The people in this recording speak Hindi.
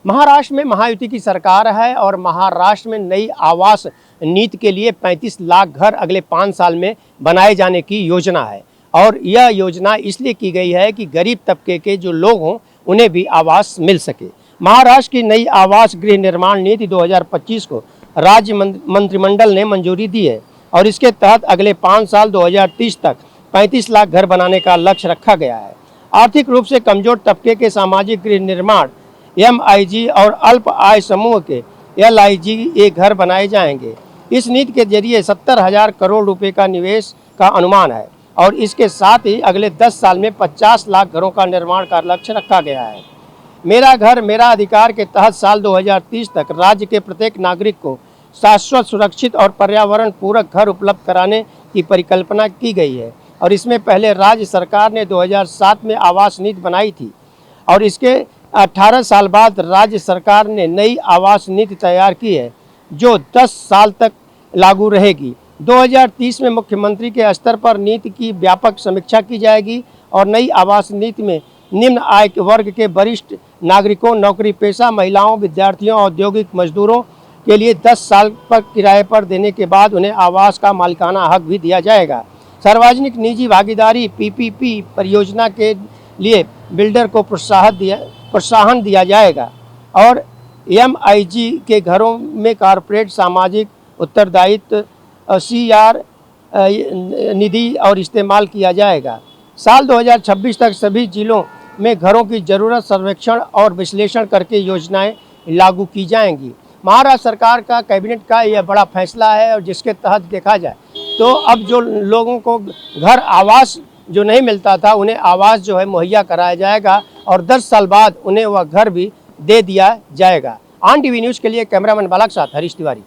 महाराष्ट्र में महायुति की सरकार है और महाराष्ट्र में नई आवास नीति के लिए 35 लाख घर अगले 5 साल में बनाए जाने की योजना है। और यह योजना इसलिए की गई है कि गरीब तबके के जो लोग हों उन्हें भी आवास मिल सके। महाराष्ट्र की नई आवास गृह निर्माण नीति 2025 को राज्य मंत्रिमंडल ने मंजूरी दी है और इसके तहत अगले 5 साल 2030 तक 35 लाख घर बनाने का लक्ष्य रखा गया है। आर्थिक रूप से कमजोर तबके के सामाजिक गृह निर्माण MIG और अल्प आय समूह के LIG घर बनाए जाएंगे। इस नीति के जरिए 70,000 करोड़ रुपए का निवेश का अनुमान है और इसके साथ ही अगले 10 साल में 50 लाख घरों का निर्माण का लक्ष्य रखा गया है। मेरा घर मेरा अधिकार के तहत साल 2030 तक राज्य के प्रत्येक नागरिक को शाश्वत, सुरक्षित और पर्यावरण पूरक घर उपलब्ध कराने की परिकल्पना की गई है। और इसमें पहले राज्य सरकार ने 2007 में आवास नीति बनाई थी और इसके 18 साल बाद राज्य सरकार ने नई आवास नीति तैयार की है जो 10 साल तक लागू रहेगी। 2030 में मुख्यमंत्री के स्तर पर नीति की व्यापक समीक्षा की जाएगी और नई आवास नीति में निम्न आय वर्ग के वरिष्ठ नागरिकों, नौकरी पेशा महिलाओं, विद्यार्थियों, औद्योगिक मजदूरों के लिए 10 साल पर किराए पर देने के बाद उन्हें आवास का मालिकाना हक भी दिया जाएगा। सार्वजनिक निजी भागीदारी PPP परियोजना के लिए बिल्डर को प्रोत्साहन दिया जाएगा और MIG के घरों में कॉर्पोरेट सामाजिक उत्तरदायित्व CR निधि और इस्तेमाल किया जाएगा। साल 2026 तक सभी जिलों में घरों की ज़रूरत सर्वेक्षण और विश्लेषण करके योजनाएं लागू की जाएंगी। महाराष्ट्र सरकार का कैबिनेट का यह बड़ा फैसला है और जिसके तहत देखा जाए तो अब जो लोगों को घर आवास जो नहीं मिलता था उन्हें आवास जो है मुहैया कराया जाएगा और 10 साल बाद उन्हें वह घर भी दे दिया जाएगा। ऑन TV न्यूज़ के लिए कैमरामैन बालक साथ हरीश तिवारी।